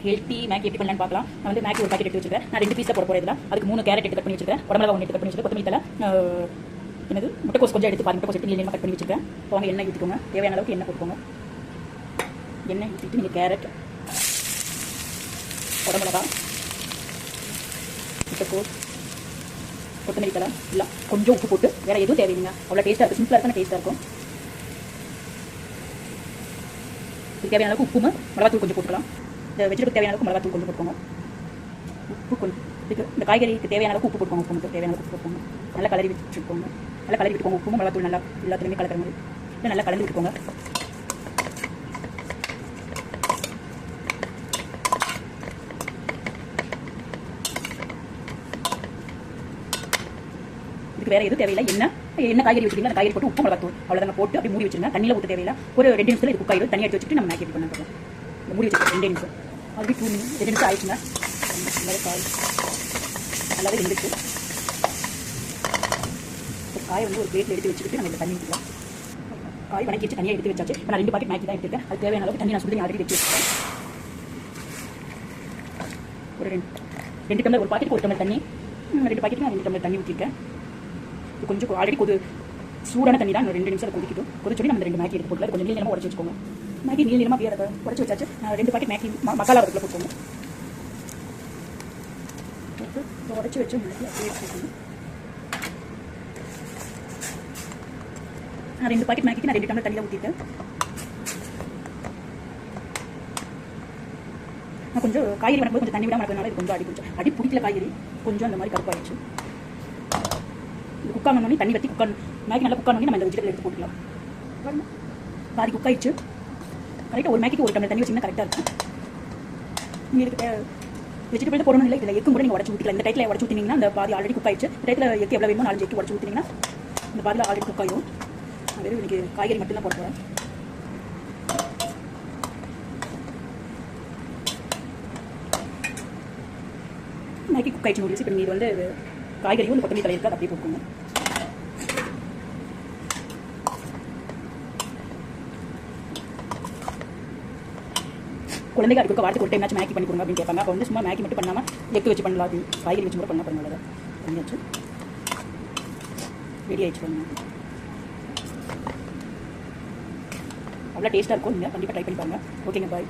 Healthy மேக்கி எப்படி பண்ணலான்னு பார்க்கலாம். நான் வந்து மேக்கி ஒரு பாக்கெட் எடுத்து வச்சிருக்கேன். நான் 2 பீஸாக போட போகிறதுல அதுக்கு 3 கேரட் எடுத்து கட் பண்ணி வச்சிருக்கேன். உடம்புல 1 எடுத்து கட் பண்ணி வச்சிருக்கேன். கொத்தமல்லி தலை என்னது முட்டைக்கோஸ் கொஞ்சம் எடுத்து முட்டைக்கோஸ் எடுத்து நீளமாக கட் பண்ணி வச்சிருக்கேன். வாங்க எண்ணெய் ஊற்றிக்கோங்க. தேவையான அளவுக்கு எண்ணெய் போட்டுக்கோங்க. எண்ணெய் ஊற்றிட்டு நீங்கள் கேரட், உடம்புலகா, முட்டைக்கோஸ், கொத்தமல்லி தலை இல்லை கொஞ்சம் உப்பு போட்டு வேறு எதுவும் தேவையில்லைங்க. அவ்வளோ டேஸ்ட்டாக இருக்கும். சிம்பிளாக இருக்கும், டேஸ்ட்டாக இருக்கும். இதுக்கு தேவையான அளவுக்கு உப்பும் மிளகாத்தூள் கொஞ்சம் போட்டுக்கலாம். இந்த வெஜிடபிள் தேவையான அளவுக்கு மிளகாத்தூள் கொஞ்சம் போட்டுக்கோங்க. உப்பு கொஞ்சம் இதுக்கு இந்த காய்கறிக்கு தேவையான அளவுக்கு உப்பு போட்டுக்கோங்க. உப்பு மட்டும் தேவையான அளவுக்கு உப்பு போட்டுக்கோங்க. நல்லா கலரி விட்டுக்கோங்க. நல்லா கலரி விட்டுக்கோங்க. உப்பு மிளகாத்தூள் நல்லா எல்லாத்துலேயுமே கலக்கிற மாதிரி நல்லா கலந்து விட்டுக்கோங்க. இதுக்கு வேறு எதுவும் தேவையில்லை. என்ன காய்கறி வச்சுருக்கீங்க அந்த காய்கறி போட்டு உப்பு மிளகாத்தூள் அவ்வளோதாங்க போட்டு அப்படி மூடி வச்சுருங்க. தண்ணியில் ஊற்ற தேவையில்லை. ஒரு 2 நிமிஷத்தில் இது குக் ஆகிடும். தண்ணி எடுத்து வச்சுட்டு நம்ம மேக்கி பண்ண போகிறோம். மூடி வச்சுருக்கோம் 2 நிமிஷம். அது 2 நிமிஷம் ஆயிடுச்சுங்க. காய் நல்லாவே வெந்துச்சு. காயை வந்து ஒரு பிளேட்டில் எடுத்து வச்சுக்கிட்டு நம்ம இந்த தண்ணி ஊற்றிக்கலாம். காய் வணக்கி வச்சு தனியாக எடுத்து வச்சாச்சு. நான் 2 பாக்கெட் மேக்கி தான் எடுத்துருக்கேன். அது தேவையான அளவுக்கு தண்ணி நான் சுடுதண்ணி ஆல்ரெடி வச்சு வச்சுருக்கேன். ஒரு 2 டம்ளர், ஒரு பாக்கெட்டுக்கு 1 டம்ளர் தண்ணி, 2 பாக்கெட்டுக்கு நான் 2 டம்ளர் தண்ணி ஊற்றிருக்கேன். இது கொஞ்சம் ஆல்ரெடி சூடான தண்ணி தான். 2 நிமிஷம் கொதிக்கிட்டும். கொதிச்சோடி நம்ம 2 மேக்கி எடுத்து போட்டுக்கலாம். கொஞ்சம் நீளமாக உடச்சி வச்சுக்கோங்க. மேக்கி நீளமாக அப்படியே அதை உடச்சி வச்சாச்சு. 2 பாக்கெட் மேக்கி மசாலா வரத்தில் போட்டுக்கோங்க. உடச்சி வச்சு அப்படியே வச்சுக்கோங்க. நான் 2 பாக்கெட் மேக்கிக்கு நான் 2 டம்ளர் தண்ணியில் ஊற்றிட்டேன். நான் கொஞ்சம் காய்கறி வரும்போது கொஞ்சம் தண்ணி விடாமல் இருக்கிறதுனால இது கொஞ்சம் அடி பிடிக்கல. காய்கறி கொஞ்சம் அந்த மாதிரி கருப்பாகிடுச்சு. இது குக்கானோடனே தண்ணி வற்றி மேக்கி நல்லா குக்கானோடனே நம்ம இந்த வெஜிடபிள் எடுத்து போட்டுக்கலாம். பாதி குக்காயிடுச்சு. கரெக்டாக ஒரு மேக்கிக்கு 1 டம்ளர் தண்ணி வச்சிங்கன்னா கரெக்டாக இருக்கும். நீங்கள் இதுக்கு வெஜிடபிள் போடணும் இல்லை. இதில் எக்கும் கூட நீங்கள் உடச்சி ஊற்றிக்கலாம். இந்த டைத்தில் உடச்சி ஊற்றினீங்கன்னா அந்த பாதி ஆல்ரெடி குக் ஆயிடுச்சு. இந்த டைத்தில் எக்கு எவ்வளோ வேணுமோ 4 எக்கு உடச்சி ஊற்றினீங்கன்னா இந்த பாதியில் ஆல்ரெடி குக் ஆகிடும். நான் வெறும் இன்றைக்கி காய்கறி மட்டும்தான் போட போகிறேன். மேக்கி குக் ஆயிடுச்சு நூடுல்ஸ். இப்போ நீங்கள் இது வந்து காய்கறியும் இந்த கொத்தமல்லி தலை இருக்குது, அப்படியே போட்டுக்கோங்க. குழந்தைங்க அதுக்கு வாரத்துக்கு ஒரு டைம் மேக்கி பண்ணி கொடுங்க அப்படின்னு கேட்பாங்க. அப்போ வந்து சும்மா மேக்கி மட்டும் பண்ணாமல் எக்கு வச்சு பண்ணலாம். அது காய்கறி வச்சு கூட பண்ணலாம். பண்ணுங்க பண்ணியாச்சு. ரெடி ஆயிடுச்சு. அவ்வளோ டேஸ்ட்டாக இருக்கும். நீங்கள் கண்டிப்பாக ட்ரை பண்ணி பாருங்கள். ஓகேங்க, பாய்.